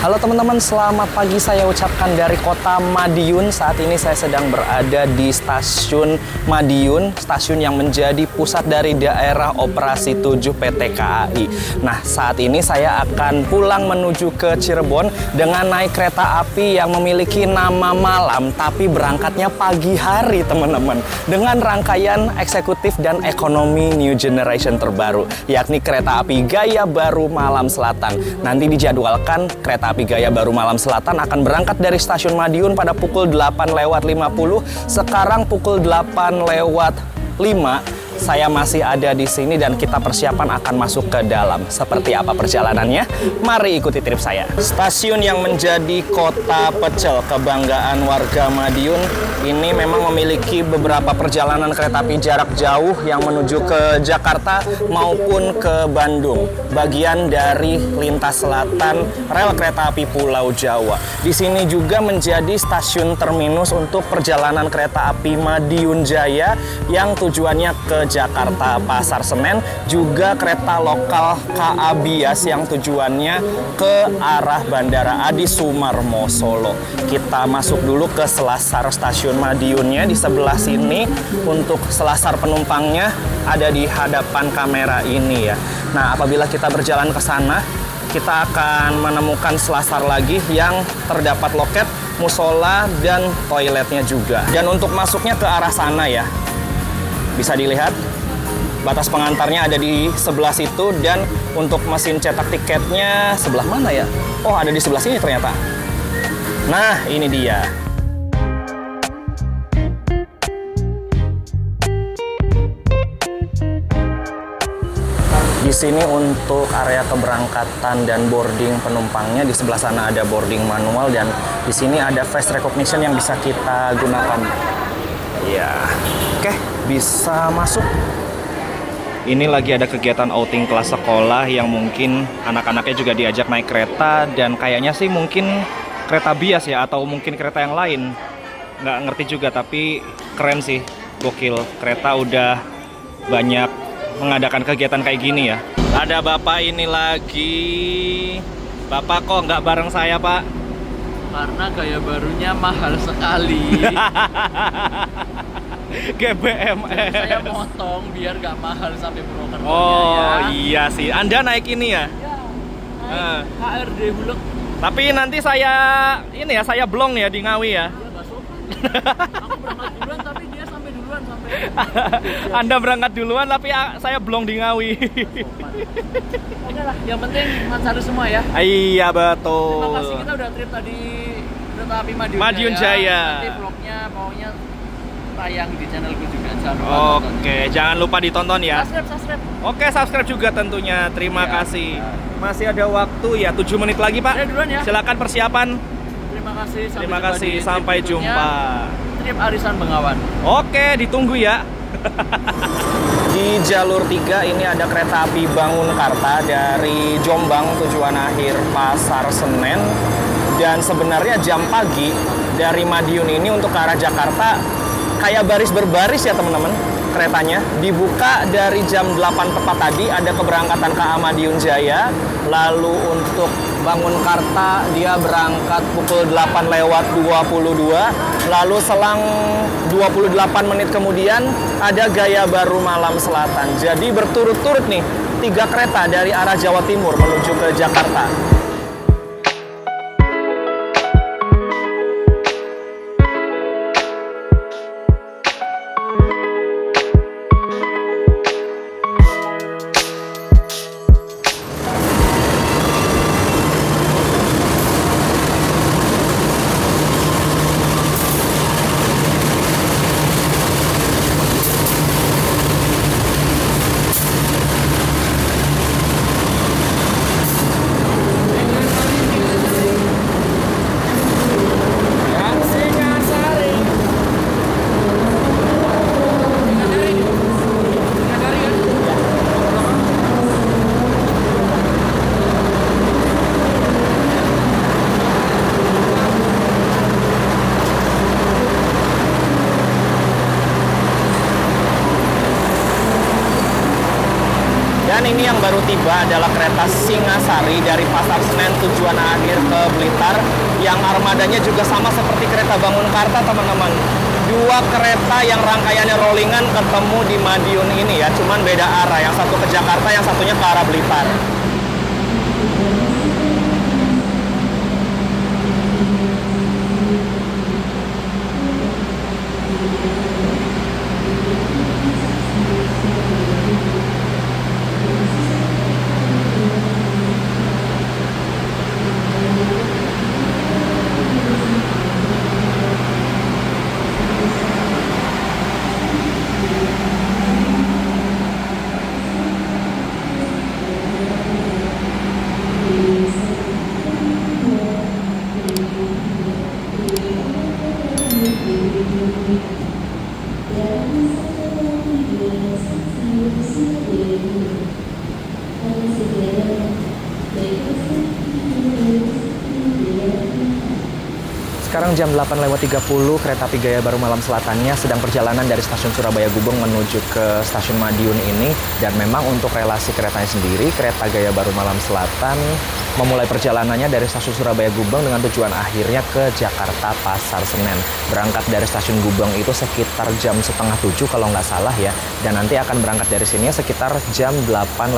Halo teman-teman, selamat pagi saya ucapkan dari kota Madiun. Saat ini saya sedang berada di stasiun Madiun, stasiun yang menjadi pusat dari daerah operasi 7 PT KAI. Nah, saat ini saya akan pulang menuju ke Cirebon dengan naik kereta api yang memiliki nama malam, tapi berangkatnya pagi hari teman-teman. Dengan rangkaian eksekutif dan ekonomi new generation terbaru, yakni kereta api Gaya Baru Malam Selatan. Nanti dijadwalkan kereta api Gaya Baru Malam Selatan akan berangkat dari stasiun Madiun pada pukul 8.50. Sekarang pukul 8.05. Saya masih ada di sini dan kita persiapan akan masuk ke dalam. Seperti apa perjalanannya? Mari ikuti trip saya. Stasiun yang menjadi kota pecel kebanggaan warga Madiun ini memang memiliki beberapa perjalanan kereta api jarak jauh yang menuju ke Jakarta maupun ke Bandung. Bagian dari lintas selatan rel kereta api Pulau Jawa. Di sini juga menjadi stasiun terminus untuk perjalanan kereta api Madiun Jaya yang tujuannya ke Jakarta Pasar Senen, juga kereta lokal KA Bias yang tujuannya ke arah Bandara Adi Sumarmo Solo. Kita masuk dulu ke selasar stasiun Madiunnya di sebelah sini. Untuk selasar penumpangnya ada di hadapan kamera ini ya. Nah, apabila kita berjalan ke sana, kita akan menemukan selasar lagi yang terdapat loket, musola, dan toiletnya juga. Dan untuk masuknya ke arah sana ya, bisa dilihat batas pengantarnya ada di sebelah situ, dan untuk mesin cetak tiketnya sebelah mana ya? Oh, ada di sebelah sini ternyata. Nah, ini dia. Di sini untuk area keberangkatan dan boarding penumpangnya, di sebelah sana ada boarding manual, dan di sini ada face recognition yang bisa kita gunakan. Ya, oke, bisa masuk. Ini lagi ada kegiatan outing kelas sekolah yang mungkin anak-anaknya juga diajak naik kereta, dan kayaknya sih mungkin kereta bias ya, atau mungkin kereta yang lain. Nggak ngerti juga, tapi keren sih, gokil. Kereta udah banyak mengadakan kegiatan kayak gini ya. Ada bapak ini lagi. Bapak kok nggak bareng saya, Pak? Karena gaya barunya mahal sekali. GBMS. Saya motong biar nggak mahal sampai Purwokerto. Oh ya. Iya sih. Anda naik ini ya? Iya, naik HRD Bulog. Tapi nanti saya ini ya, saya blong ya di Ngawi ya. Iya, nggak sopan. Aku berangkat duluan tapi dia sampai duluan sampai. Anda berangkat duluan tapi saya blong di Ngawi. Oke lah, yang penting lancar semua ya. Iya betul. Terima kasih, kita udah trip tadi kereta api Madiun Jaya. Nanti vlognya maunya tayang di channelku juga. Oke, jangan lupa ditonton ya. Subscribe. Oke, subscribe juga tentunya. Terima kasih. Masih ada waktu ya, 7 menit lagi Pak. Saya duluan ya. Silakan persiapan. Terima kasih. Sampai jumpa. Trip Arisan Bengawan. Oke, ditunggu ya. Di jalur 3 ini ada kereta api Bangunkarta dari Jombang tujuan akhir Pasar Senen. Dan sebenarnya jam pagi dari Madiun ini untuk ke arah Jakarta kayak baris berbaris ya teman-teman. Keretanya dibuka dari jam 8 tepat tadi, ada keberangkatan KA Madiun Jaya. Lalu untuk Bangunkarta dia berangkat pukul 8.22. Lalu selang 28 menit kemudian ada Gaya Baru Malam Selatan. Jadi berturut-turut nih 3 kereta dari arah Jawa Timur menuju ke Jakarta. Dan ini yang baru tiba adalah kereta Singasari dari Pasar Senen tujuan akhir ke Blitar, yang armadanya juga sama seperti kereta Bangunkarta, teman-teman. Dua kereta yang rangkaiannya rollingan ketemu di Madiun ini ya, cuman beda arah. Yang satu ke Jakarta, yang satunya ke arah Blitar. Sekarang jam 8.30, kereta api Gaya Baru Malam Selatannya sedang perjalanan dari stasiun Surabaya Gubeng menuju ke stasiun Madiun ini. Dan memang untuk relasi keretanya sendiri, kereta Gaya Baru Malam Selatan memulai perjalanannya dari stasiun Surabaya Gubeng dengan tujuan akhirnya ke Jakarta Pasar Senen. Berangkat dari stasiun Gubeng itu sekitar jam setengah 7 kalau nggak salah ya. Dan nanti akan berangkat dari sini sekitar jam 8.50.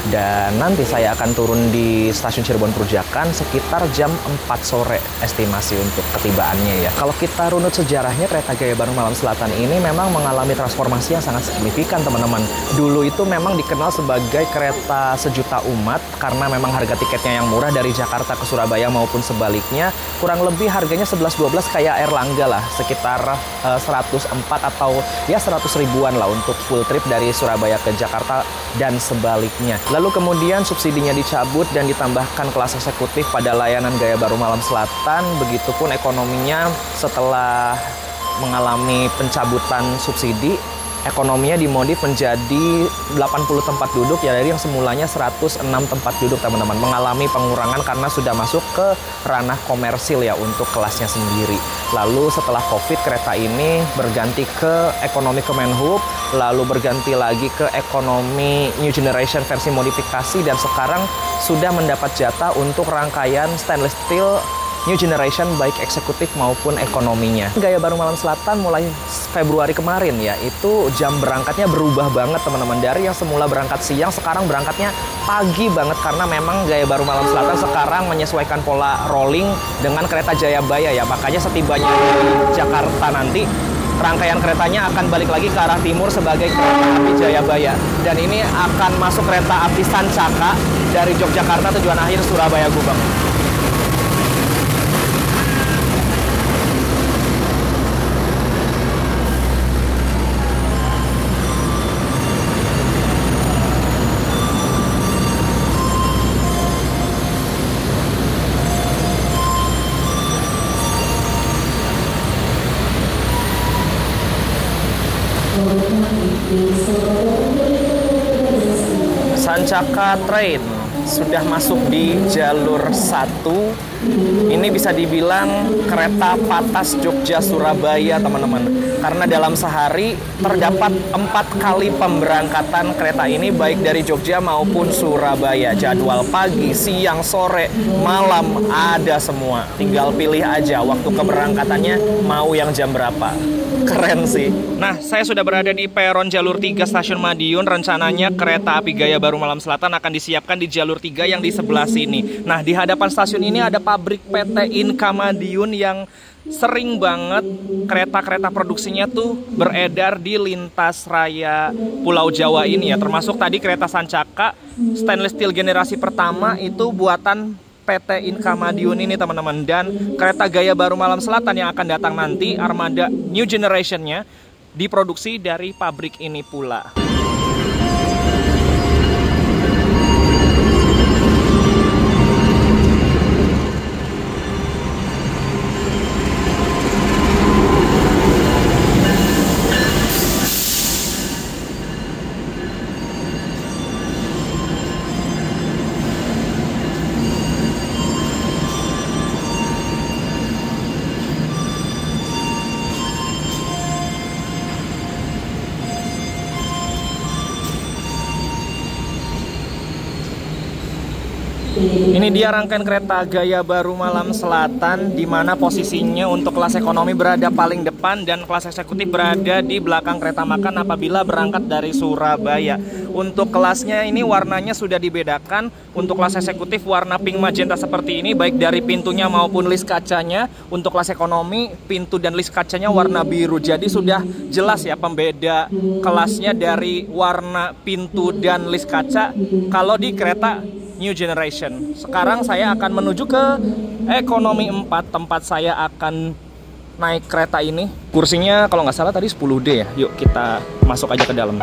Dan nanti saya akan turun di stasiun Cirebon Perujakan sekitar jam 4 sore estimasi untuk ketibaannya ya. Kalau kita runut sejarahnya, kereta Gaya Baru Malam Selatan ini memang mengalami transformasi yang sangat signifikan, teman-teman. Dulu itu memang dikenal sebagai kereta sejuta umat karena memang harga tiketnya yang murah dari Jakarta ke Surabaya maupun sebaliknya. Kurang lebih harganya 11-12 kayak Erlangga lah, sekitar 104 atau ya 100 ribuan lah untuk full trip dari Surabaya ke Jakarta dan sebaliknya. Lalu kemudian subsidinya dicabut dan ditambahkan kelas eksekutif pada layanan Gaya Baru Malam Selatan. Begitupun ekonominya setelah mengalami pencabutan subsidi, ekonominya dimodif menjadi 80 tempat duduk ya, dari yang semulanya 106 tempat duduk, teman-teman. Mengalami pengurangan karena sudah masuk ke ranah komersil ya untuk kelasnya sendiri. Lalu setelah Covid, kereta ini berganti ke ekonomi Kemenhub, lalu berganti lagi ke ekonomi New Generation versi modifikasi, dan sekarang sudah mendapat jatah untuk rangkaian stainless steel New Generation baik eksekutif maupun ekonominya. Gaya Baru Malam Selatan mulai Februari kemarin ya, itu jam berangkatnya berubah banget, teman-teman. Dari yang semula berangkat siang, sekarang berangkatnya pagi banget karena memang Gaya Baru Malam Selatan sekarang menyesuaikan pola rolling dengan kereta Jayabaya ya. Makanya setibanya di Jakarta nanti, rangkaian keretanya akan balik lagi ke arah timur sebagai kereta api Jayabaya. Dan ini akan masuk kereta api Sancaka dari Yogyakarta tujuan akhir Surabaya Gubeng. Sancaka Train sudah masuk di jalur 1. Ini bisa dibilang kereta patas Jogja Surabaya, teman-teman. Karena dalam sehari terdapat 4 kali pemberangkatan kereta ini baik dari Jogja maupun Surabaya. Jadwal pagi, siang, sore, malam ada semua. Tinggal pilih aja waktu keberangkatannya mau yang jam berapa. Keren sih. Nah, saya sudah berada di peron jalur 3 stasiun Madiun. Rencananya kereta api Gaya Baru Malam Selatan akan disiapkan di jalur 3 yang di sebelah sini. Nah, di hadapan stasiun ini ada pabrik PT Inka Madiun yang sering banget kereta-kereta produksinya tuh beredar di lintas raya Pulau Jawa ini ya. Termasuk tadi kereta Sancaka stainless steel generasi pertama itu buatan PT Inka Madiun ini, teman-teman. Dan kereta Gaya Baru Malam Selatan yang akan datang nanti, armada New Generation-nya, diproduksi dari pabrik ini pula. Ini dia rangkaian kereta Gaya Baru Malam Selatan, di mana posisinya untuk kelas ekonomi berada paling depan dan kelas eksekutif berada di belakang kereta makan apabila berangkat dari Surabaya. Untuk kelasnya ini warnanya sudah dibedakan. Untuk kelas eksekutif warna pink magenta seperti ini, baik dari pintunya maupun list kacanya. Untuk kelas ekonomi, pintu dan list kacanya warna biru. Jadi sudah jelas ya pembeda kelasnya dari warna pintu dan list kaca kalau di kereta New Generation. Sekarang saya akan menuju ke ekonomi 4, tempat saya akan naik kereta ini. Kursinya kalau nggak salah tadi 10D ya. Yuk kita masuk aja ke dalam.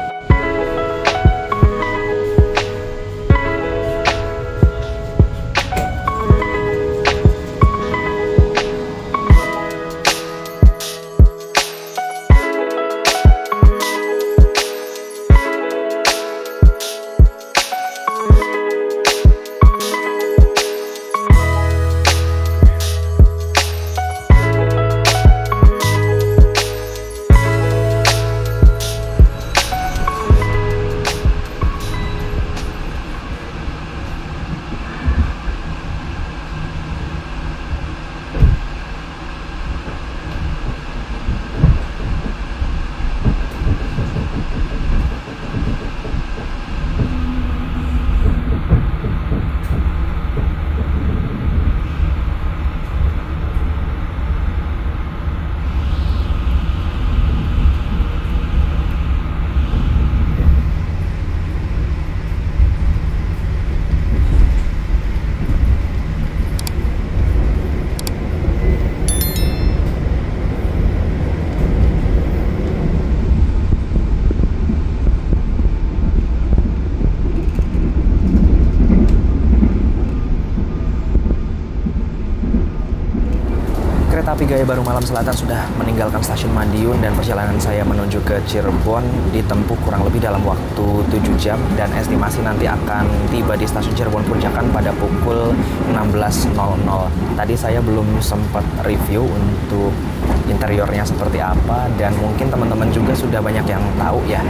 Kereta api Gaya Baru Malam Selatan sudah meninggalkan stasiun Madiun dan perjalanan saya menuju ke Cirebon ditempuh kurang lebih dalam waktu 7 jam dan estimasi nanti akan tiba di stasiun Cirebon Punjakan pada pukul 16.00. Tadi saya belum sempat review untuk interiornya seperti apa dan mungkin teman-teman juga sudah banyak yang tahu ya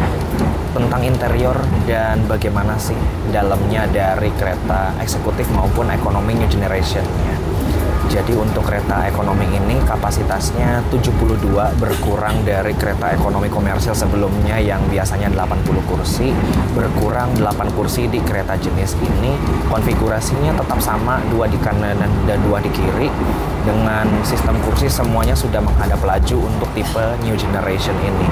tentang interior dan bagaimana sih dalamnya dari kereta eksekutif maupun ekonomi New Generation-nya. Jadi untuk kereta ekonomi ini kapasitasnya 72, berkurang dari kereta ekonomi komersil sebelumnya yang biasanya 80 kursi, berkurang 8 kursi di kereta jenis ini. Konfigurasinya tetap sama, 2 di kanan dan 2 di kiri. Dengan sistem kursi semuanya sudah menghadap laju untuk tipe New Generation ini.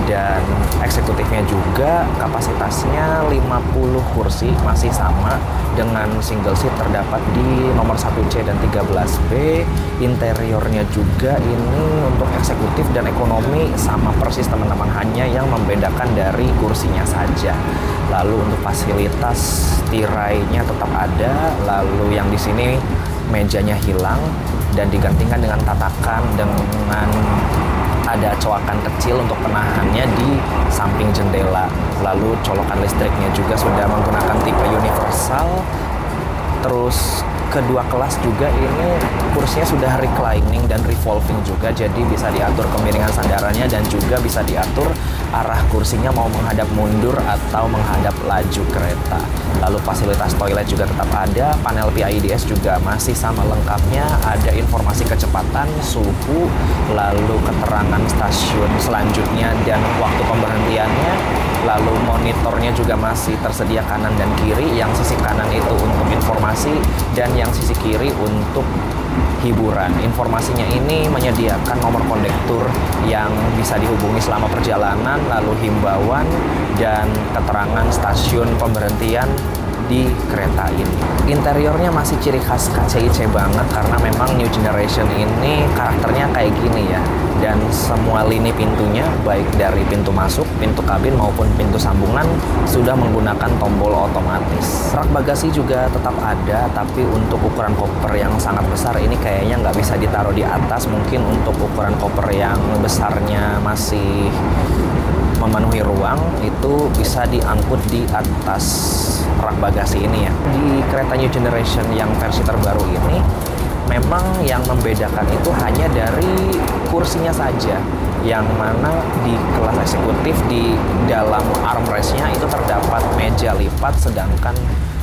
Dan eksekutifnya juga kapasitasnya 50 kursi, masih sama dengan single seat terdapat di nomor 1C dan 13B. Interiornya juga ini untuk eksekutif dan ekonomi sama persis teman-teman, hanya yang membedakan dari kursinya saja. Lalu untuk fasilitas tirainya tetap ada, lalu yang di sini mejanya hilang dan digantikan dengan tatakan dengan ada coakan kecil untuk penahannya di samping jendela. Lalu colokan listriknya juga sudah menggunakan tipe universal. Terus kedua kelas juga ini kursinya sudah reclining dan revolving juga, jadi bisa diatur kemiringan sandarannya dan juga bisa diatur arah kursinya mau menghadap mundur atau menghadap laju kereta. Lalu fasilitas toilet juga tetap ada, panel PIDS juga masih sama lengkapnya, ada informasi kecepatan, suhu, lalu keterangan stasiun selanjutnya dan waktu pemberhentiannya. Lalu monitornya juga masih tersedia kanan dan kiri, yang sisi kanan itu untuk informasi dan yang sisi kiri untuk hiburan. Informasinya ini menyediakan nomor kondektur yang bisa dihubungi selama perjalanan, lalu himbauan dan keterangan stasiun pemberhentian di kereta ini. Interiornya masih ciri khas KCIC banget karena memang New Generation ini karakternya kayak gini ya. Dan semua lini pintunya, baik dari pintu masuk, pintu kabin maupun pintu sambungan sudah menggunakan tombol otomatis. Rak bagasi juga tetap ada, tapi untuk ukuran koper yang sangat besar ini kayaknya nggak bisa ditaruh di atas. Mungkin untuk ukuran koper yang besarnya masih memenuhi ruang, itu bisa diangkut di atas rak bagasi ini ya. Di kereta New Generation yang versi terbaru ini, memang yang membedakan itu hanya dari kursinya saja, yang mana di kelas eksekutif di dalam armrestnya itu terdapat meja lipat, sedangkan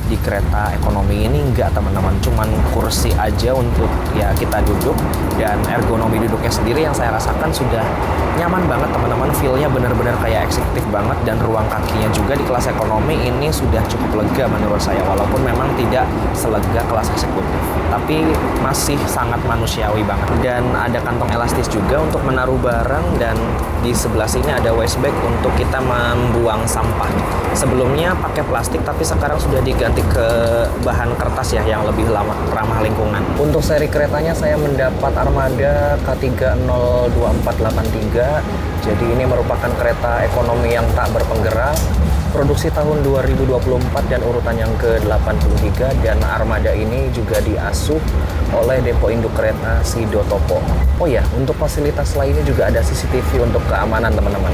di kereta ekonomi ini enggak teman-teman, cuman kursi aja untuk ya kita duduk, dan ergonomi duduknya sendiri yang saya rasakan sudah nyaman banget teman-teman. Feel-nya benar-benar kayak eksekutif banget, dan ruang kakinya juga di kelas ekonomi ini sudah cukup lega menurut saya, walaupun memang tidak selega kelas eksekutif, tapi masih sangat manusiawi banget. Dan ada kantong elastis juga untuk menaruh barang, dan di sebelah sini ada waste bag untuk kita membuang sampah. Sebelumnya pakai plastik, tapi sekarang sudah diganti ke bahan kertas ya, yang lebih ramah lingkungan. Untuk seri keretanya saya mendapat Armada K3024883. Jadi ini merupakan kereta ekonomi yang tak berpenggerak, produksi tahun 2024 dan urutan yang ke-83, dan Armada ini juga diasuh oleh Depo Induk Kereta Sidotopo. Oh ya, untuk fasilitas lainnya juga ada CCTV untuk keamanan teman-teman.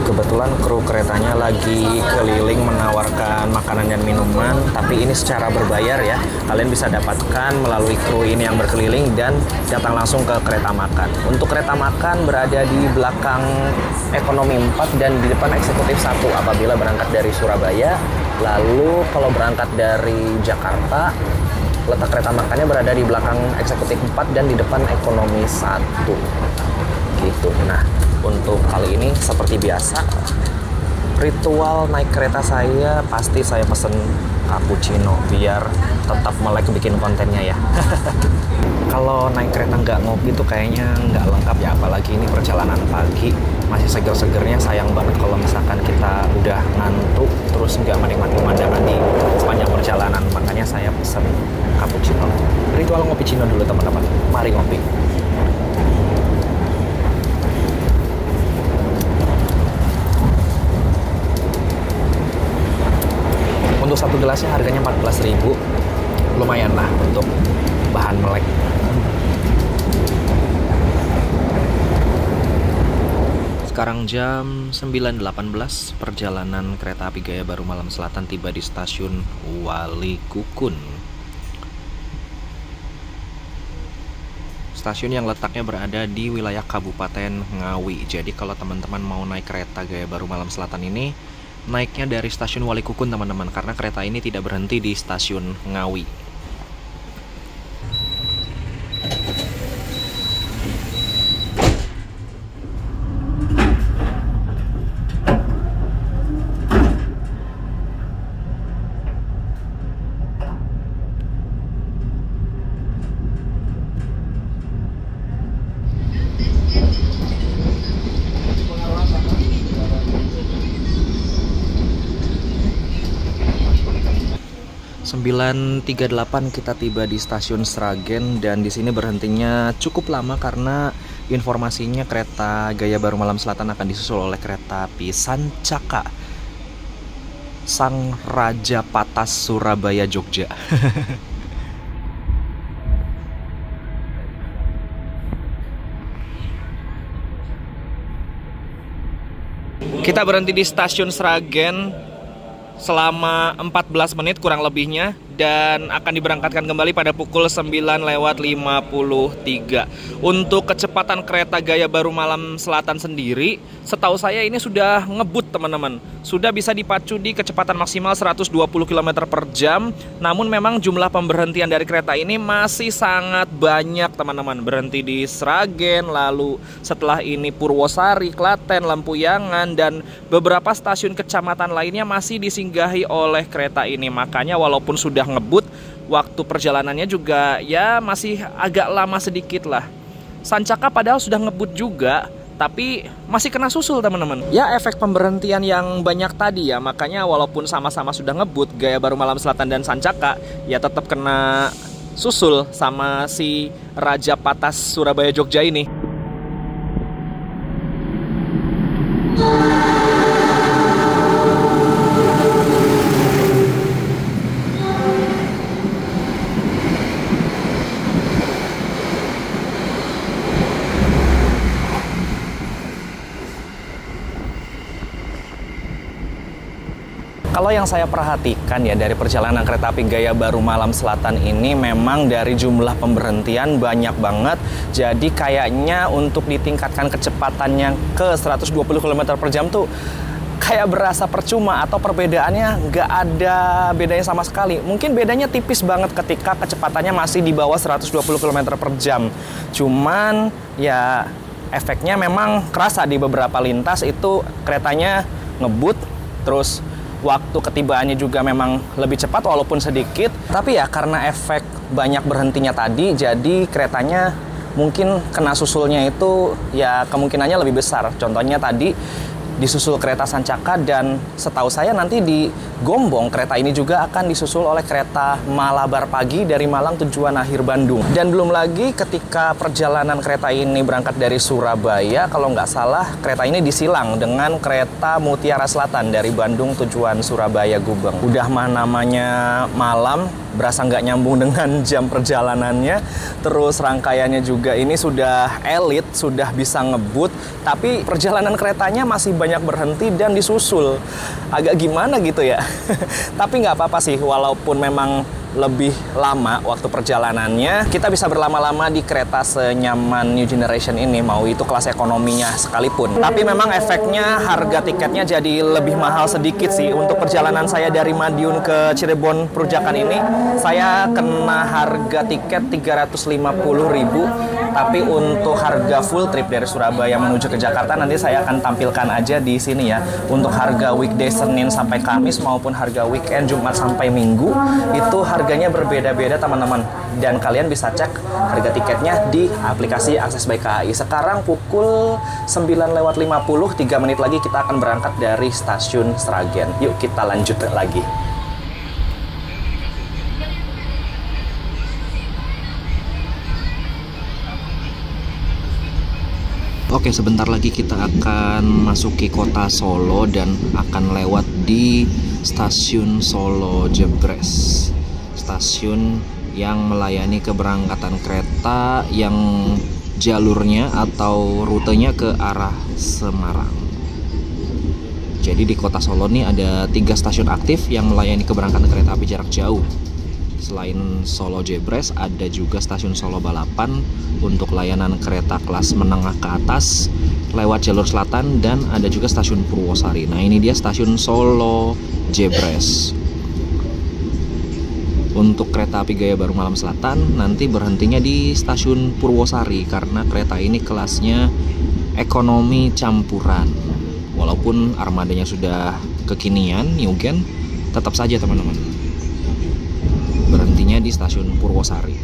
Kebetulan kru keretanya lagi keliling menawarkan makanan dan minuman, tapi ini secara berbayar ya. Kalian bisa dapatkan melalui kru ini yang berkeliling dan datang langsung ke kereta makan. Untuk kereta makan berada di belakang ekonomi 4 dan di depan eksekutif 1 apabila berangkat dari Surabaya. Lalu kalau berangkat dari Jakarta, letak kereta makannya berada di belakang eksekutif 4 dan di depan ekonomi 1. Gitu. Nah, untuk kali ini seperti biasa, ritual naik kereta saya pasti saya pesen cappuccino biar tetap melek bikin kontennya ya. Kalau naik kereta nggak ngopi tuh kayaknya nggak lengkap ya, apalagi ini perjalanan pagi, masih seger-segernya. Sayang banget kalau misalkan kita udah ngantuk terus nggak menikmati pemandangan di sepanjang perjalanan. Makanya saya pesen cappuccino. Ritual ngopi Cino dulu teman-teman. Mari ngopi. Untuk satu gelasnya harganya 14.000, lumayan lah untuk bahan melek. Sekarang jam 9.18, perjalanan kereta api Gaya Baru Malam Selatan tiba di stasiun Walikukun. Stasiun yang letaknya berada di wilayah Kabupaten Ngawi. Jadi kalau teman-teman mau naik kereta Gaya Baru Malam Selatan ini, naiknya dari stasiun Walikukun teman-teman, karena kereta ini tidak berhenti di stasiun Ngawi. Sembilan 9.38 kita tiba di stasiun Sragen, dan di sini berhentinya cukup lama karena informasinya kereta Gaya Baru Malam Selatan akan disusul oleh kereta api Sancaka Sang Raja Patas Surabaya Jogja. Kita berhenti di stasiun Sragen selama 14 menit kurang lebihnya, dan akan diberangkatkan kembali pada pukul 9.53. Untuk kecepatan kereta Gaya Baru Malam Selatan sendiri, setahu saya ini sudah ngebut teman-teman. Sudah bisa dipacu di kecepatan maksimal 120 km per jam. Namun memang jumlah pemberhentian dari kereta ini masih sangat banyak teman-teman. Berhenti di Sragen, lalu setelah ini Purwosari, Klaten, Lempuyangan, dan beberapa stasiun kecamatan lainnya masih disinggahi oleh kereta ini. Makanya walaupun sudah ngebut, waktu perjalanannya juga ya masih agak lama sedikit lah. Sancaka padahal sudah ngebut juga, tapi masih kena susul teman-teman. Ya efek pemberhentian yang banyak tadi ya, makanya walaupun sama-sama sudah ngebut, Gaya Baru Malam Selatan dan Sancaka, ya tetap kena susul sama si Raja Patas Surabaya Jogja ini. Kalau yang saya perhatikan ya dari perjalanan kereta api Gaya Baru Malam Selatan ini, memang dari jumlah pemberhentian banyak banget. Jadi kayaknya untuk ditingkatkan kecepatannya ke 120 km per jam tuh kayak berasa percuma atau perbedaannya nggak ada bedanya sama sekali. Mungkin bedanya tipis banget ketika kecepatannya masih di bawah 120 km per jam. Cuman ya efeknya memang kerasa di beberapa lintas itu keretanya ngebut, terus waktu ketibaannya juga memang lebih cepat walaupun sedikit. Tapi ya karena efek banyak berhentinya tadi, jadi keretanya mungkin kena susulnya itu ya kemungkinannya lebih besar. Contohnya tadi disusul kereta Sancaka, dan setahu saya nanti di Gombong kereta ini juga akan disusul oleh kereta Malabar Pagi dari Malang tujuan akhir Bandung. Dan belum lagi ketika perjalanan kereta ini berangkat dari Surabaya, kalau nggak salah kereta ini disilang dengan kereta Mutiara Selatan dari Bandung tujuan Surabaya Gubeng. Udah namanya malam, berasa nggak nyambung dengan jam perjalanannya. Terus rangkaiannya juga ini sudah elit, sudah bisa ngebut, tapi perjalanan keretanya masih banyak berhenti dan disusul. Agak gimana gitu ya. Tapi nggak apa-apa sih, walaupun memang lebih lama waktu perjalanannya, kita bisa berlama-lama di kereta senyaman New Generation ini, mau itu kelas ekonominya sekalipun. Tapi memang efeknya harga tiketnya jadi lebih mahal sedikit sih. Untuk perjalanan saya dari Madiun ke Cirebon Perujakan ini, saya kena harga tiket 350.000. Tapi untuk harga full trip dari Surabaya menuju ke Jakarta nanti saya akan tampilkan aja di sini ya. Untuk harga weekday Senin sampai Kamis maupun harga weekend Jumat sampai Minggu itu harganya berbeda-beda teman-teman. Dan kalian bisa cek harga tiketnya di aplikasi Akses by KAI. Sekarang pukul 9:50, 3 menit lagi kita akan berangkat dari stasiun Sragen. Yuk kita lanjut lagi. Oke, sebentar lagi kita akan masuki kota Solo dan akan lewat di stasiun Solo Jebres. Stasiun yang melayani keberangkatan kereta yang jalurnya atau rutenya ke arah Semarang. Jadi di kota Solo nih ada 3 stasiun aktif yang melayani keberangkatan kereta api jarak jauh. Selain Solo Jebres, ada juga stasiun Solo Balapan untuk layanan kereta kelas menengah ke atas lewat jalur selatan, dan ada juga stasiun Purwosari. Nah, ini dia stasiun Solo Jebres. Untuk kereta api Gaya Baru Malam Selatan nanti berhentinya di stasiun Purwosari karena kereta ini kelasnya ekonomi campuran. Walaupun armadanya sudah kekinian, new gen, tetap saja teman-teman berhentinya di stasiun Purwosari.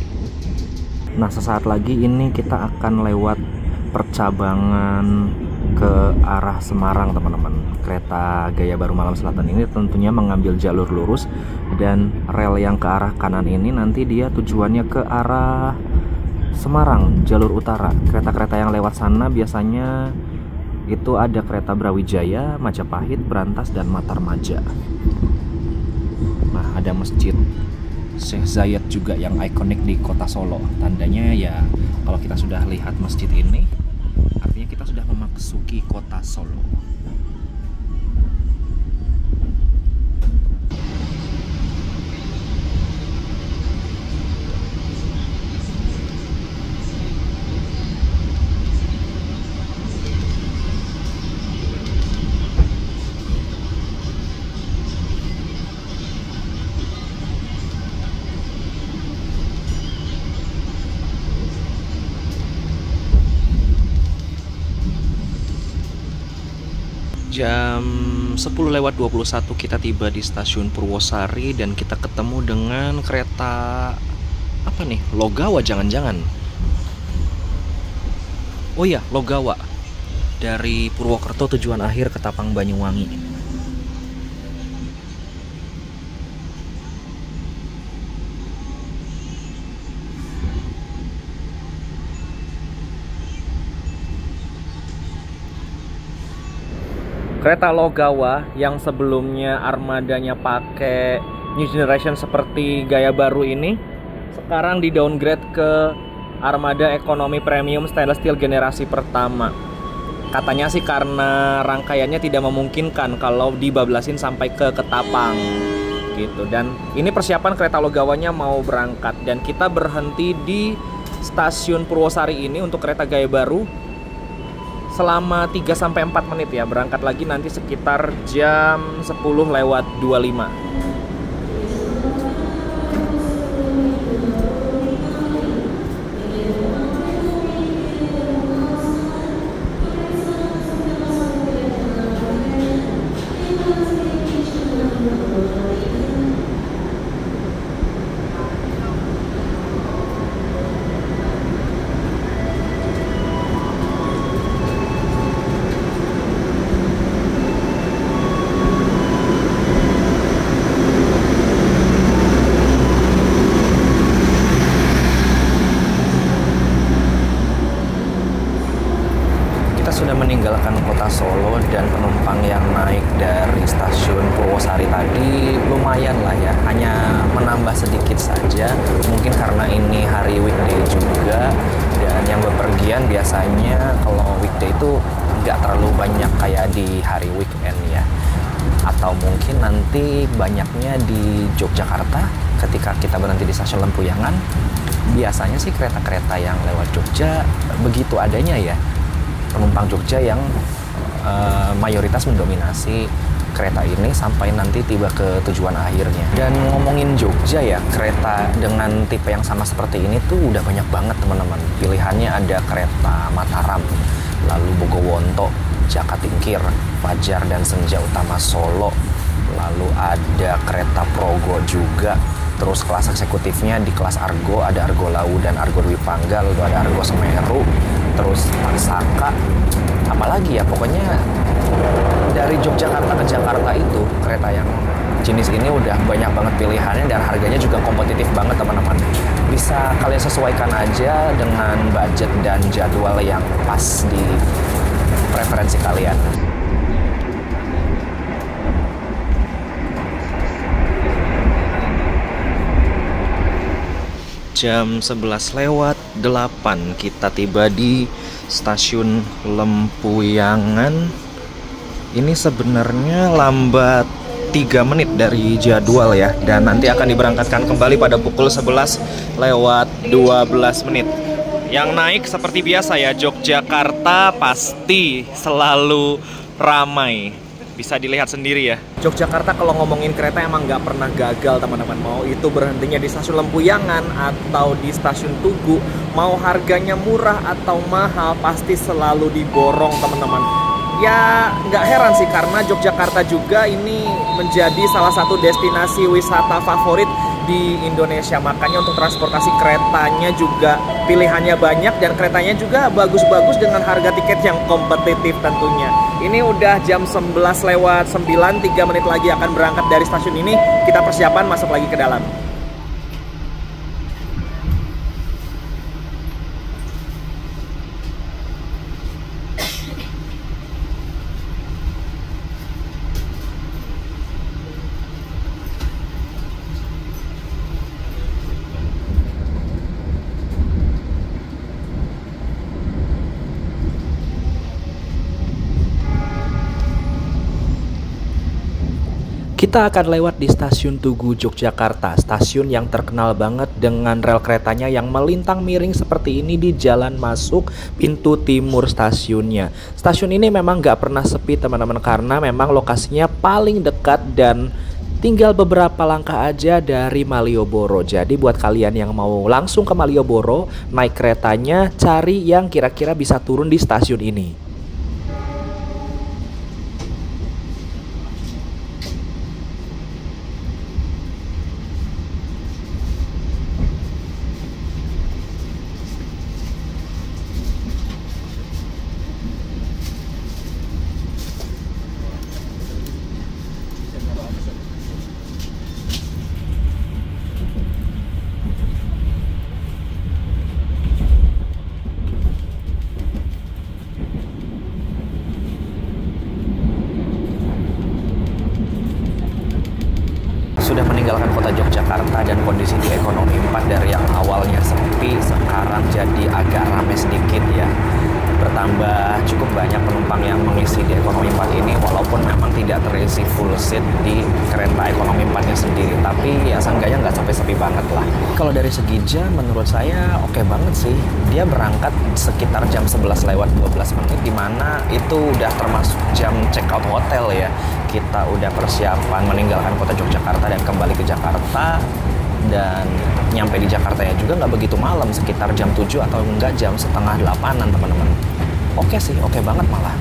Nah, sesaat lagi ini kita akan lewat percabangan ke arah Semarang teman-teman. Kereta Gaya Baru Malam Selatan ini tentunya mengambil jalur lurus, dan rel yang ke arah kanan ini nanti dia tujuannya ke arah Semarang, jalur utara. Kereta-kereta yang lewat sana biasanya itu ada kereta Brawijaya, Majapahit, Brantas, dan Matarmaja. Nah, ada masjid Syekh Zayed juga yang ikonik di kota Solo. Tandanya ya kalau kita sudah lihat masjid ini, artinya kita sudah memasuki kota Solo. Jam 10:21 kita tiba di stasiun Purwosari dan kita ketemu dengan kereta apa nih? Logawa jangan-jangan. Oh iya, Logawa. Dari Purwokerto tujuan akhir Ketapang Banyuwangi. Kereta Logawa yang sebelumnya armadanya pakai New Generation seperti Gaya Baru ini, sekarang di downgrade ke armada ekonomi premium stainless steel generasi pertama. Katanya sih karena rangkaiannya tidak memungkinkan kalau dibablasin sampai ke Ketapang gitu. Dan ini persiapan kereta Logawanya mau berangkat, dan kita berhenti di stasiun Purwosari ini untuk kereta Gaya Baru selama 3-4 menit ya. Berangkat lagi nanti sekitar jam 10:25. Sudah meninggalkan kota Solo dan penumpang yang naik dari stasiun Purwosari tadi lumayan lah ya, hanya menambah sedikit saja, mungkin karena ini hari weekday juga, dan yang bepergian biasanya kalau weekday itu nggak terlalu banyak kayak di hari weekend ya, atau mungkin nanti banyaknya di Yogyakarta ketika kita berhenti di stasiun Lempuyangan. Biasanya sih kereta-kereta yang lewat Jogja begitu adanya ya, penumpang Jogja yang mayoritas mendominasi kereta ini sampai nanti tiba ke tujuan akhirnya. Dan ngomongin Jogja ya, kereta dengan tipe yang sama seperti ini tuh udah banyak banget teman-teman. Pilihannya ada kereta Mataram, lalu Bogowonto, Jakatingkir, Fajar dan Senja Utama Solo, lalu ada kereta Progo juga. Terus kelas eksekutifnya di kelas Argo, ada Argo Lawu dan Argo Dwi Pangga, lalu ada Argo Semeru, terus Paksaka, apalagi ya, pokoknya dari Yogyakarta ke Jakarta itu kereta yang jenis ini udah banyak banget pilihannya dan harganya juga kompetitif banget teman-teman. Bisa kalian sesuaikan aja dengan budget dan jadwal yang pas di preferensi kalian. Jam 11:08 kita tiba di stasiun Lempuyangan. Ini sebenarnya lambat 3 menit dari jadwal ya, dan nanti akan diberangkatkan kembali pada pukul 11:12 menit. Yang naik seperti biasa ya, Yogyakarta pasti selalu ramai. Bisa dilihat sendiri ya. Yogyakarta kalau ngomongin kereta emang nggak pernah gagal teman-teman. Mau itu berhentinya di stasiun Lempuyangan atau di stasiun Tugu, mau harganya murah atau mahal, pasti selalu diborong teman-teman. Ya nggak heran sih, karena Yogyakarta juga ini menjadi salah satu destinasi wisata favorit di Indonesia. Makanya untuk transportasi keretanya juga pilihannya banyak, dan keretanya juga bagus-bagus dengan harga tiket yang kompetitif tentunya. Ini udah jam 11:09, 3 menit lagi akan berangkat dari stasiun ini. Kita persiapan masuk lagi ke dalam. Kita akan lewat di stasiun Tugu Yogyakarta, stasiun yang terkenal banget dengan rel keretanya yang melintang miring seperti ini di jalan masuk pintu timur stasiunnya. Stasiun ini memang nggak pernah sepi teman-teman, karena memang lokasinya paling dekat dan tinggal beberapa langkah aja dari Malioboro. Jadi buat kalian yang mau langsung ke Malioboro, naik keretanya, cari yang kira-kira bisa turun di stasiun ini. Sudah meninggalkan kota Yogyakarta dan kondisi di ekonomi 4 dari yang awalnya sepi sekarang jadi agak ramai sedikit ya. Bertambah cukup banyak penumpang yang mengisi di ekonomi 4 ini, walaupun memang tidak terisi full seat di kereta ekonomi 4 jamnya sendiri, tapi ya seenggaknya nggak sampai sepi banget lah. Kalau dari segi jam menurut saya oke banget sih. Dia berangkat sekitar jam 11 lewat 12 menit, dimana itu udah termasuk jam check out hotel ya. Kita udah persiapan meninggalkan kota Yogyakarta dan kembali ke Jakarta, dan nyampe di Jakartanya juga nggak begitu malam, sekitar jam 7 atau enggak jam setengah 8-an teman-teman. Oke sih, oke banget malah.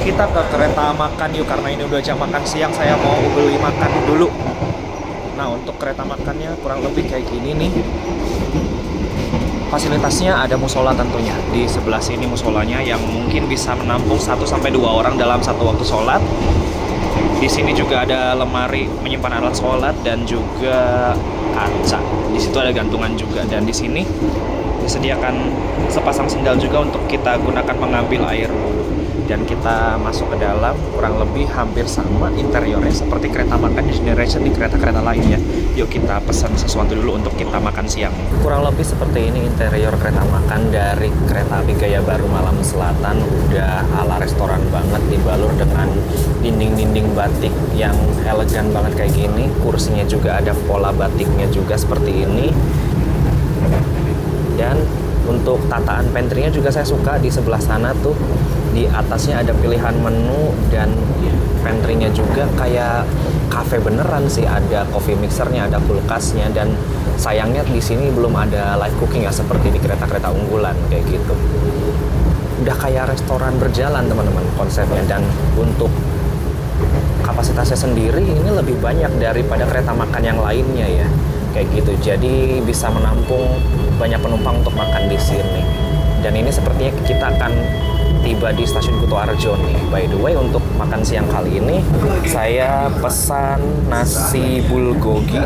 Kita ke kereta makan yuk, karena ini udah jam makan siang, saya mau beli makan dulu. Nah, untuk kereta makannya kurang lebih kayak gini nih. Fasilitasnya ada musola tentunya. Di sebelah sini musolanya yang mungkin bisa menampung 1-2 orang dalam satu waktu sholat. Di sini juga ada lemari menyimpan alat sholat dan juga kaca. Di situ ada gantungan juga, dan di sini disediakan sepasang sendal juga untuk kita gunakan mengambil air wudhu. Dan kita masuk ke dalam, kurang lebih hampir sama interiornya seperti kereta makan New Generation di kereta-kereta lain ya. Yuk kita pesan sesuatu dulu untuk kita makan siang. Kurang lebih seperti ini interior kereta makan dari kereta api Gaya Baru Malam Selatan. Udah ala restoran banget, dibalur dengan dinding-dinding batik yang elegan banget kayak gini. Kursinya juga ada pola batiknya juga seperti ini. Dan untuk tataan pantry-nya juga saya suka di sebelah sana tuh. Di atasnya ada pilihan menu, dan pantry-nya juga kayak cafe beneran sih. Ada coffee mixernya, ada kulkasnya, dan sayangnya di sini belum ada live cooking ya seperti di kereta-kereta unggulan kayak gitu. Udah kayak restoran berjalan teman-teman konsepnya, dan untuk kapasitasnya sendiri ini lebih banyak daripada kereta makan yang lainnya ya. Kayak gitu, jadi bisa menampung banyak penumpang untuk makan di sini. Dan ini sepertinya kita akan tiba di stasiun Kuto Arjo nih. By the way, untuk makan siang kali ini saya pesan nasi bulgogi,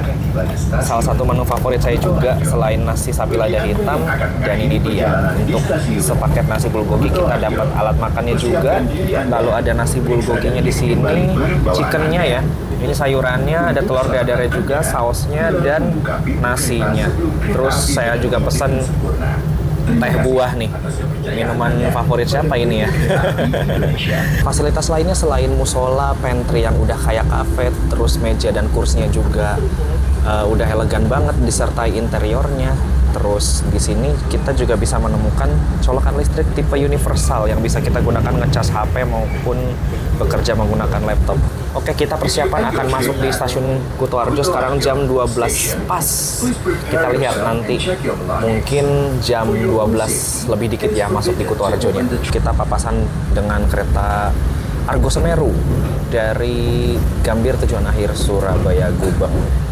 salah satu menu favorit saya juga selain nasi sapi lada hitam. Dan ini dia, untuk sepaket nasi bulgogi kita dapat alat makannya juga, lalu ada nasi bulgoginya di sini, chickennya ya, ini sayurannya, ada telur dadarnya juga, sausnya, dan nasinya. Terus saya juga pesan teh buah nih, minuman favorit siapa ini ya. Fasilitas lainnya selain musola, pantry yang udah kayak cafe, terus meja dan kursinya juga udah elegan banget disertai interiornya. Terus di sini kita juga bisa menemukan colokan listrik tipe universal yang bisa kita gunakan ngecas HP maupun bekerja menggunakan laptop. Oke, kita persiapan akan masuk di stasiun Kuto Arjo sekarang jam 12 pas. Kita lihat nanti mungkin jam 12 lebih dikit ya masuk di Kuto Arjonya. Kita papasan dengan kereta Argo Semeru dari Gambir tujuan akhir Surabaya Gubeng.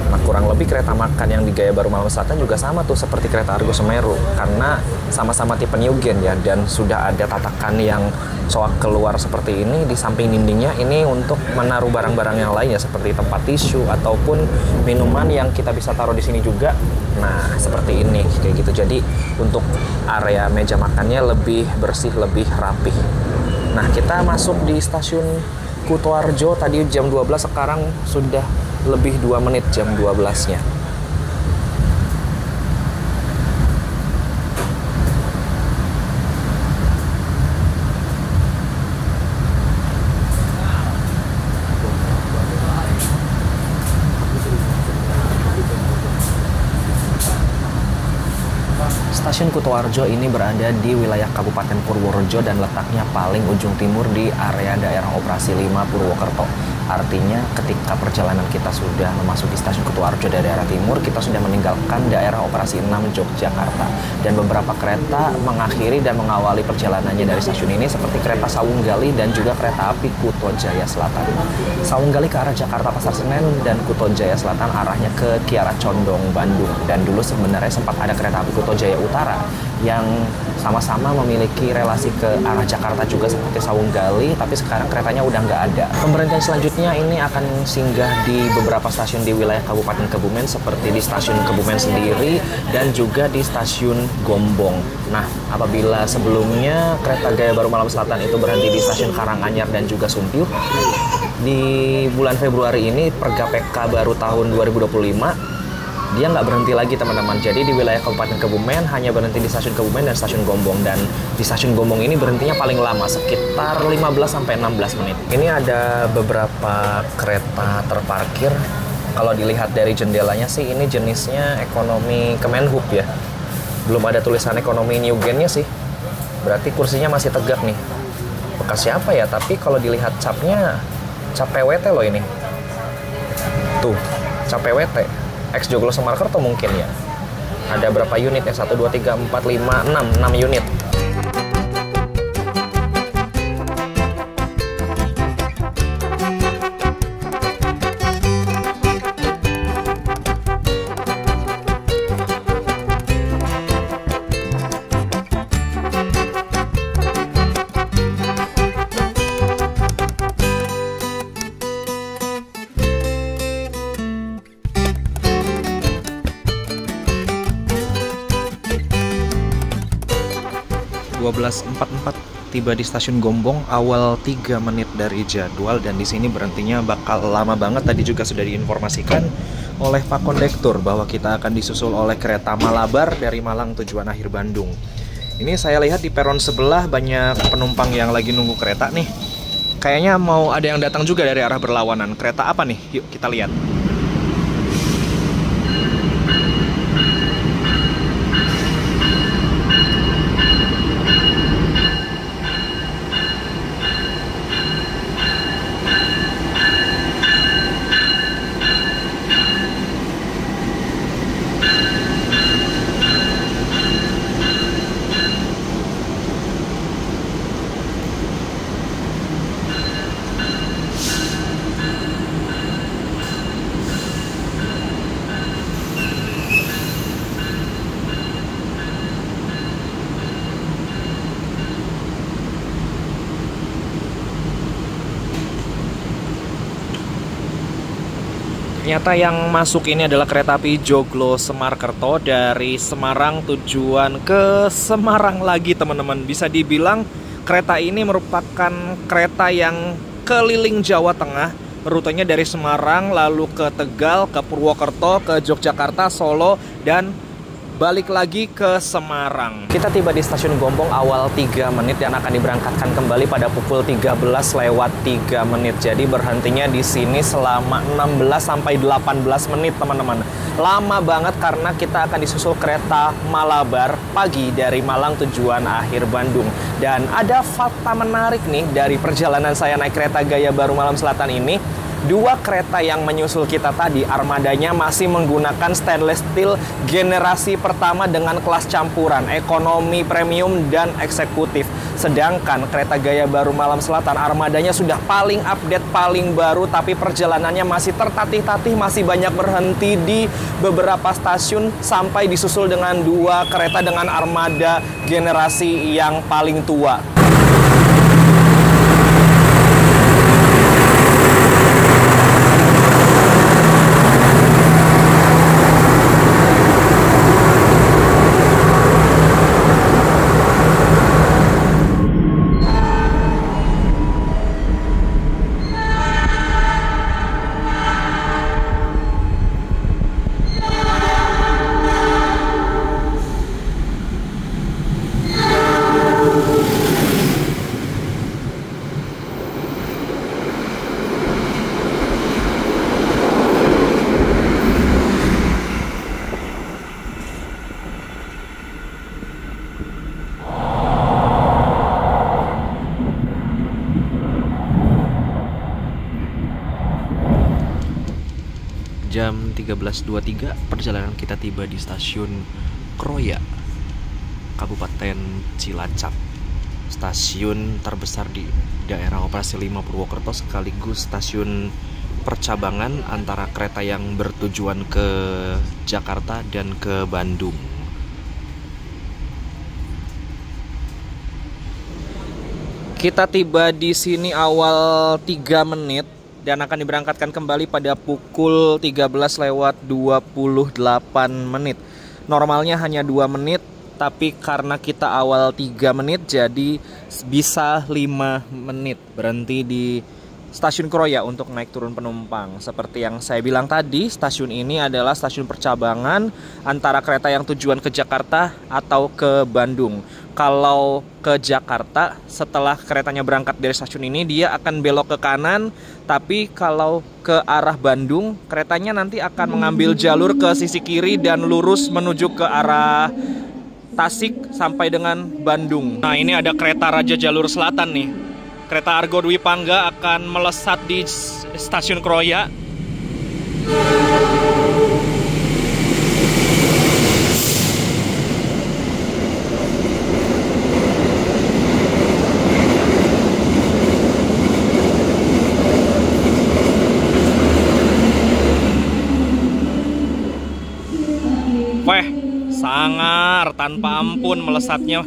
Nah, kurang lebih kereta makan yang di Gaya Baru Malam Selatan juga sama tuh seperti kereta Argo Semeru, karena sama-sama tipe New Gen ya, dan sudah ada tatakan yang soak keluar seperti ini. Di samping dindingnya ini untuk menaruh barang-barang yang lain ya, seperti tempat tisu ataupun minuman yang kita bisa taruh di sini juga. Nah, seperti ini kayak gitu. Jadi untuk area meja makannya lebih bersih, lebih rapih. Nah, kita masuk di stasiun Kuto Arjo tadi jam 12, sekarang sudah lebih 2 menit jam 12-nya. Stasiun Kutoarjo ini berada di wilayah Kabupaten Purworejo dan letaknya paling ujung timur di area daerah operasi 5 Purwokerto. Artinya ketika perjalanan kita sudah memasuki stasiun Kutoarjo dari daerah timur, kita sudah meninggalkan daerah operasi 6 Yogyakarta. Dan beberapa kereta mengakhiri dan mengawali perjalanannya dari stasiun ini seperti kereta Sawunggali dan juga kereta api Kuto Jaya Selatan. Sawunggali ke arah Jakarta Pasar Senen dan Kuto Jaya Selatan arahnya ke Kiara Condong, Bandung. Dan dulu sebenarnya sempat ada kereta api Kuto Jaya Utara yang sama-sama memiliki relasi ke arah Jakarta juga seperti Sawunggali, tapi sekarang keretanya udah nggak ada. Pemberhentian selanjutnya ini akan singgah di beberapa stasiun di wilayah Kabupaten Kebumen seperti di stasiun Kebumen sendiri dan juga di stasiun Gombong. Nah, apabila sebelumnya kereta Gaya Baru Malam Selatan itu berhenti di stasiun Karanganyar dan juga Sumpil, di bulan Februari ini Perga PK baru tahun 2025 dia nggak berhenti lagi teman-teman. Jadi di wilayah Kabupaten Kebumen hanya berhenti di stasiun Kebumen dan stasiun Gombong. Dan di stasiun Gombong ini berhentinya paling lama, sekitar 15-16 menit. Ini ada beberapa kereta terparkir. Kalau dilihat dari jendelanya sih ini jenisnya ekonomi Kemenhub ya. Belum ada tulisan ekonomi New Gen-nya sih. Berarti kursinya masih tegak nih. Bekas siapa ya? Tapi kalau dilihat capnya, cap PWT loh ini. Tuh, cap PWT. Ex Joglo Semarkerto mungkin ya. Ada berapa unit ya? 1, 2, 3, 4, 5, 6 unit. 12.44 tiba di stasiun Gombong awal 3 menit dari jadwal, dan di sini berhentinya bakal lama banget. Tadi juga sudah diinformasikan oleh Pak Kondektur bahwa kita akan disusul oleh kereta Malabar dari Malang tujuan akhir Bandung. Ini saya lihat di peron sebelah banyak penumpang yang lagi nunggu kereta nih. Kayaknya mau ada yang datang juga dari arah berlawanan. Kereta apa nih? Yuk kita lihat. Ternyata yang masuk ini adalah kereta api Joglo Semarkerto dari Semarang tujuan ke Semarang lagi teman-teman. Bisa dibilang kereta ini merupakan kereta yang keliling Jawa Tengah. Rutenya dari Semarang lalu ke Tegal, ke Purwokerto, ke Yogyakarta, Solo, dan balik lagi ke Semarang. Kita tiba di stasiun Gombong awal 3 menit dan akan diberangkatkan kembali pada pukul 13:03 menit. Jadi berhentinya di sini selama 16 sampai 18 menit, teman-teman. Lama banget karena kita akan disusul kereta Malabar pagi dari Malang tujuan akhir Bandung. Dan ada fakta menarik nih dari perjalanan saya naik kereta Gaya Baru Malam Selatan ini. 2 kereta yang menyusul kita tadi, armadanya masih menggunakan stainless steel generasi pertama dengan kelas campuran, ekonomi, premium, dan eksekutif. Sedangkan kereta Gaya Baru Malam Selatan, armadanya sudah paling update, paling baru, tapi perjalanannya masih tertatih-tatih, masih banyak berhenti di beberapa stasiun, sampai disusul dengan 2 kereta dengan armada generasi yang paling tua. Jam 13.23 perjalanan kita tiba di stasiun Kroya, Kabupaten Cilacap. Stasiun terbesar di daerah operasi 5 Purwokerto, sekaligus stasiun percabangan antara kereta yang bertujuan ke Jakarta dan ke Bandung. Kita tiba di sini awal 3 menit dan akan diberangkatkan kembali pada pukul 13:28 menit. Normalnya hanya 2 menit, tapi karena kita awal 3 menit jadi bisa 5 menit berhenti di stasiun Kroya untuk naik turun penumpang. Seperti yang saya bilang tadi, stasiun ini adalah stasiun percabangan antara kereta yang tujuan ke Jakarta atau ke Bandung. Kalau ke Jakarta, setelah keretanya berangkat dari stasiun ini, dia akan belok ke kanan. Tapi kalau ke arah Bandung, keretanya nanti akan mengambil jalur ke sisi kiri dan lurus menuju ke arah Tasik sampai dengan Bandung. Nah, ini ada kereta Raja Jalur Selatan nih. Kereta Argo Dwi Pangga akan melesat di stasiun Kroya. Weh, sangar tanpa ampun melesatnya.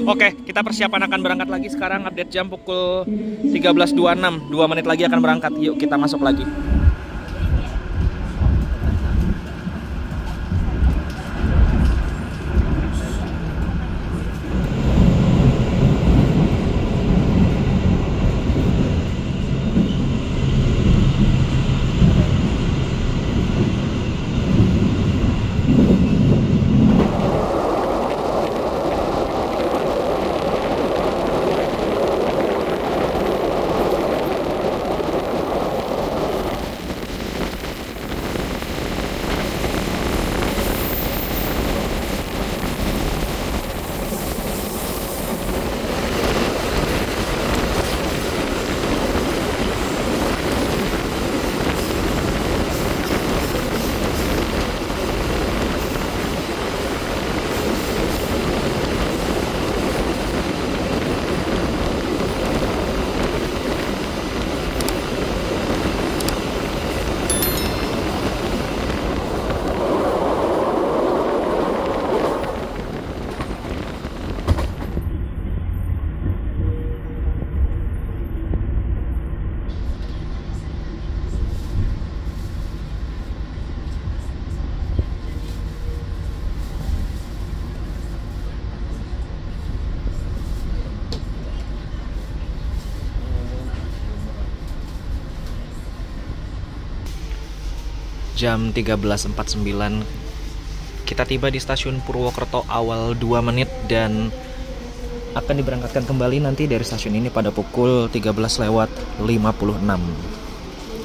Oke, kita persiapan akan berangkat lagi. Sekarang update jam pukul 13.26. 2 menit lagi akan berangkat. Yuk kita masuk lagi. Jam 13.49 kita tiba di stasiun Purwokerto awal 2 menit dan akan diberangkatkan kembali nanti dari stasiun ini pada pukul 13:56.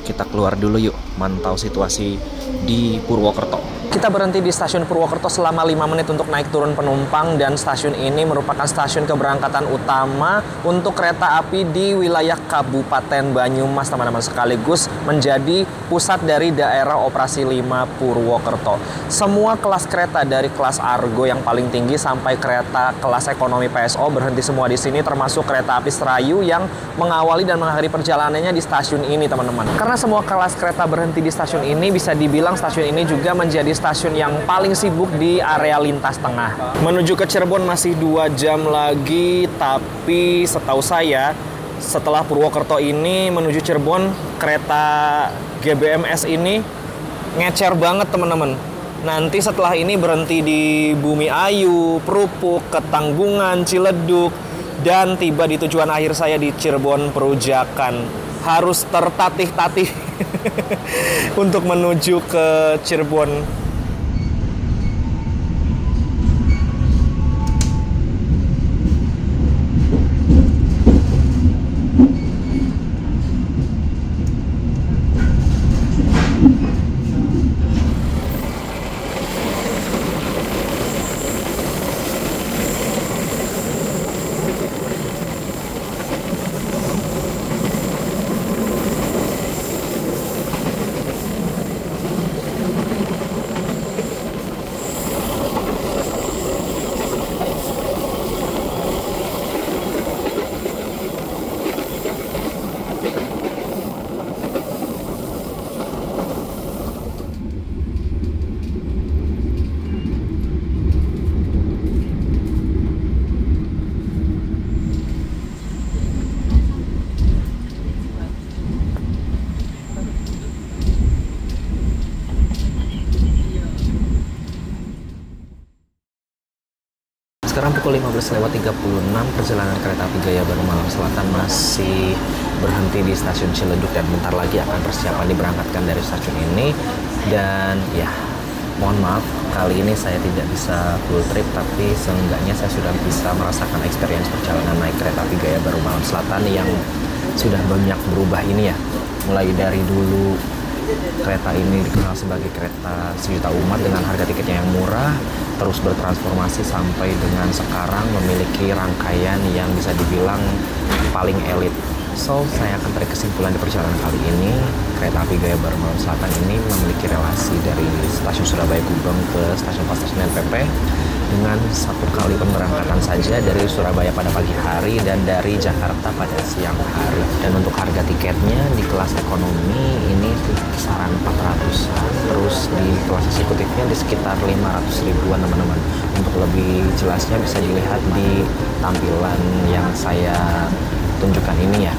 Kita keluar dulu yuk, mantau situasi di Purwokerto. Kita berhenti di stasiun Purwokerto selama 5 menit untuk naik turun penumpang, dan stasiun ini merupakan stasiun keberangkatan utama untuk kereta api di wilayah Kabupaten Banyumas, teman-teman, sekaligus menjadi pusat dari daerah operasi 5 Purwokerto. Semua kelas kereta dari kelas Argo yang paling tinggi sampai kereta kelas ekonomi PSO berhenti semua di sini, termasuk kereta api Serayu yang mengawali dan mengakhiri perjalanannya di stasiun ini, teman-teman. Karena semua kelas kereta berhenti di stasiun ini, bisa dibilang stasiun ini juga menjadi stasiun yang paling sibuk di area lintas tengah. Menuju ke Cirebon masih 2 jam lagi, tapi setahu saya setelah Purwokerto ini menuju Cirebon, kereta GBMS ini ngecer banget, teman-teman. Nanti setelah ini berhenti di Bumi Ayu, Perupuk, Ketanggungan, Ciledug, dan tiba di tujuan akhir saya di Cirebon Perujakan. Harus tertatih-tatih untuk menuju ke Cirebon. Sekarang pukul 15:36, perjalanan kereta api Gaya Baru Malam Selatan masih berhenti di stasiun Ciledug dan bentar lagi akan persiapan diberangkatkan dari stasiun ini. Dan ya, mohon maaf, kali ini saya tidak bisa full trip, tapi seenggaknya saya sudah bisa merasakan experience perjalanan naik kereta api Gaya Baru Malam Selatan yang sudah banyak berubah ini ya. Mulai dari dulu kereta ini dikenal sebagai kereta sejuta umat dengan harga tiketnya yang murah, terus bertransformasi sampai dengan sekarang memiliki rangkaian yang bisa dibilang paling elit. So, saya akan tarik kesimpulan di perjalanan kali ini, kereta api Gaya Baru Malam Selatan ini memiliki relasi dari stasiun Surabaya Gubeng ke stasiun Pasar Senen PP dengan satu kali pemberangkatan saja dari Surabaya pada pagi hari dan dari Jakarta pada siang hari. Dan untuk harga tiketnya di kelas ekonomi ini kisaran 400-an, terus di kelas eksekutifnya di sekitar 500 ribuan teman-teman. Untuk lebih jelasnya bisa dilihat di tampilan yang saya tunjukkan ini ya.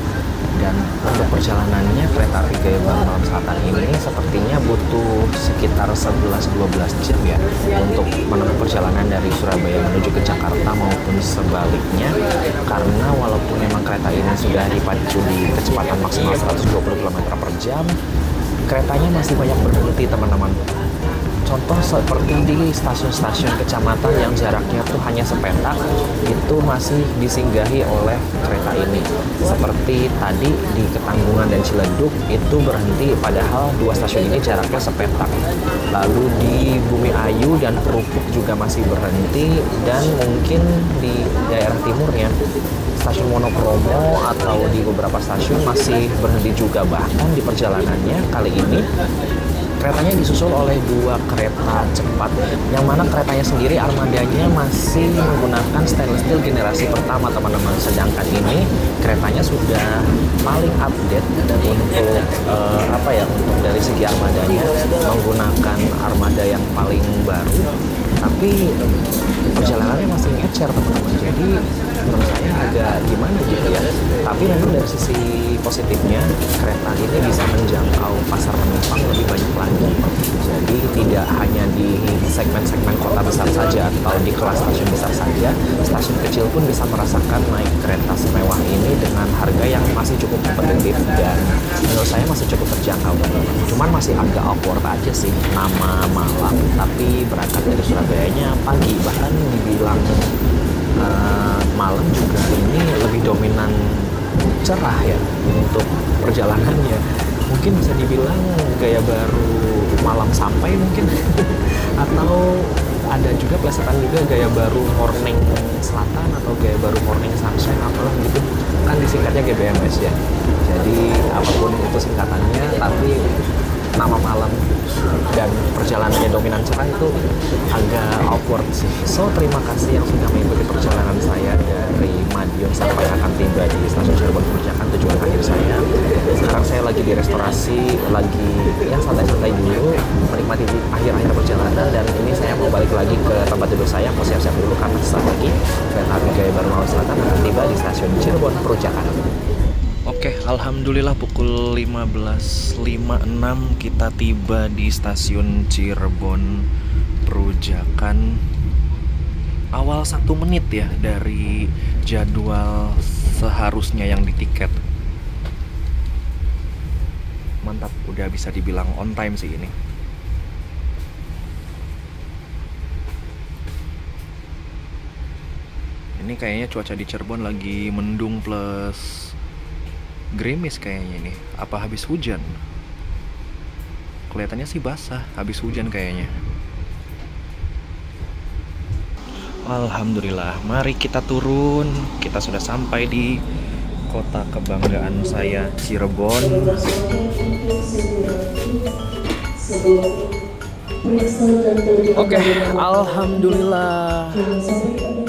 Dan untuk perjalanannya kereta api Gaya Baru Malam Selatan ini sepertinya butuh sekitar 11-12 jam ya untuk menempuh perjalanan dari Surabaya menuju ke Jakarta maupun sebaliknya, karena walaupun memang kereta ini sudah dipacu di kecepatan maksimal 120 km per jam, keretanya masih banyak berhenti teman-teman. Contoh seperti di stasiun-stasiun kecamatan yang jaraknya tuh hanya sepetak, itu masih disinggahi oleh kereta ini. Seperti tadi di Ketanggungan dan Ciledug itu berhenti, padahal dua stasiun ini jaraknya sepetak. Lalu di Bumi Ayu dan Kerupuk juga masih berhenti, dan mungkin di daerah timurnya stasiun Wonokromo atau di beberapa stasiun masih berhenti juga. Bahkan di perjalanannya kali ini keretanya disusul oleh dua kereta cepat, yang mana keretanya sendiri armadanya masih menggunakan stainless steel generasi pertama teman-teman. Sedangkan ini keretanya sudah paling update dan untuk untuk dari segi armadanya menggunakan armada yang paling baru. Tapi perjalanannya masih ngecer teman-teman, jadi menurut saya agak gimana gitu ya. Tapi memang dari sisi positifnya kereta ini bisa menjangkau pasar penumpang lebih banyak lagi. Jadi tidak hanya di segmen-segmen kota besar saja atau di kelas stasiun besar saja, stasiun kecil pun bisa merasakan naik kereta semewah ini dengan harga yang masih cukup kompetitif dan menurut saya masih cukup terjangkau teman-teman. Cuman masih agak awkward aja sih, nama malam tapi berangkat dari Surabayanya pagi, bahkan dibilang malam juga ini lebih dominan cerah ya untuk perjalanannya. Mungkin bisa dibilang Gaya Baru Malam Sampai mungkin atau ada juga plesetan juga Gaya Baru Morning Selatan atau Gaya Baru Morning Sunshine atau gitu, kan disingkatnya GBMS ya. Jadi apapun itu singkatannya, tapi nama malam dan perjalanannya dominan cerah itu agak awkward sih. So, terima kasih yang sudah mengikuti perjalanan saya dari Madiun sampai akan tiba di stasiun Cirebon Perujakan, tujuan akhir saya. Sekarang saya lagi di restorasi, lagi yang santai-santai dulu, menikmati akhir-akhir perjalanan, dan ini saya mau balik lagi ke tempat duduk saya, mau siap-siap dulu karena sesaat lagi kereta api Gaya Baru Malam Selatan akan tiba di stasiun Cirebon Perujakan. Oke, alhamdulillah pukul 15.56 kita tiba di stasiun Cirebon Perujakan. Awal 1 menit ya dari jadwal seharusnya yang di tiket. Mantap, udah bisa dibilang on time sih ini. Ini kayaknya cuaca di Cirebon lagi mendung plus gerimis kayaknya ini. Apa habis hujan? Kelihatannya sih basah, habis hujan kayaknya. Alhamdulillah, mari kita turun. Kita sudah sampai di kota kebanggaan saya, Cirebon. Oke, alhamdulillah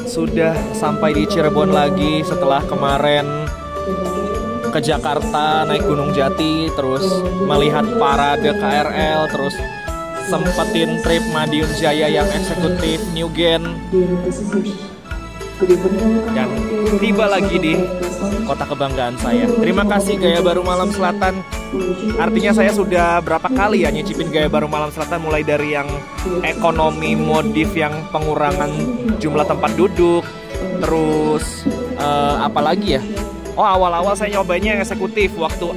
sudah sampai di Cirebon lagi setelah kemarin ke Jakarta naik Gunung Jati, terus melihat parade KRL, terus sempetin trip Madiun Jaya yang eksekutif New Gen. dan tiba lagi di kota kebanggaan saya. Terima kasih Gaya Baru Malam Selatan. Artinya saya sudah berapa kali ya nyicipin Gaya Baru Malam Selatan, mulai dari yang ekonomi modif yang pengurangan jumlah tempat duduk, terus apalagi ya? Oh, awal-awal saya nyobainnya yang eksekutif waktu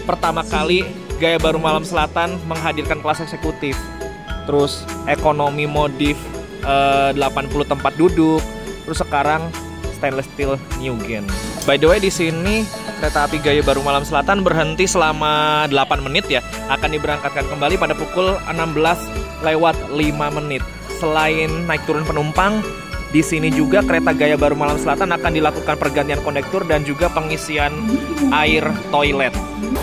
pertama kali Gaya Baru Malam Selatan menghadirkan kelas eksekutif. Terus ekonomi modif 80 tempat duduk. Terus sekarang stainless steel new gen. By the way, di sini kereta api Gaya Baru Malam Selatan berhenti selama 8 menit ya. Akan diberangkatkan kembali pada pukul 16:05. Selain naik turun penumpang, di sini juga kereta Gaya Baru Malam Selatan akan dilakukan pergantian kondektur dan juga pengisian air toilet.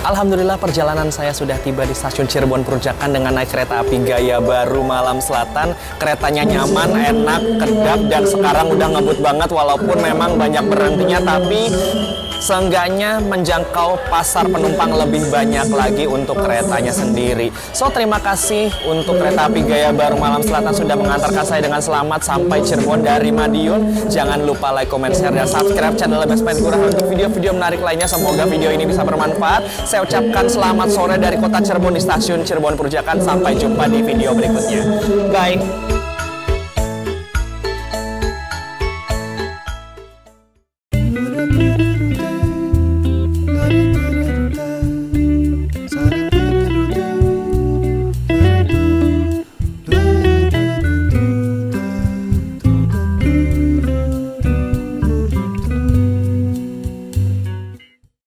Alhamdulillah perjalanan saya sudah tiba di stasiun Cirebon Perujakan dengan naik kereta api Gaya Baru Malam Selatan. Keretanya nyaman, enak, kedap, dan sekarang udah ngebut banget walaupun memang banyak berhentinya, tapi seenggaknya menjangkau pasar penumpang lebih banyak lagi untuk keretanya sendiri. So, terima kasih untuk kereta api Gaya Baru Malam Selatan sudah mengantarkan saya dengan selamat sampai Cirebon dari Madiun. Jangan lupa like, comment, share, dan subscribe channel Best Friend Gurah untuk video-video menarik lainnya. Semoga video ini bisa bermanfaat. Saya ucapkan selamat sore dari kota Cirebon di stasiun Cirebon Perujakan. Sampai jumpa di video berikutnya. Bye!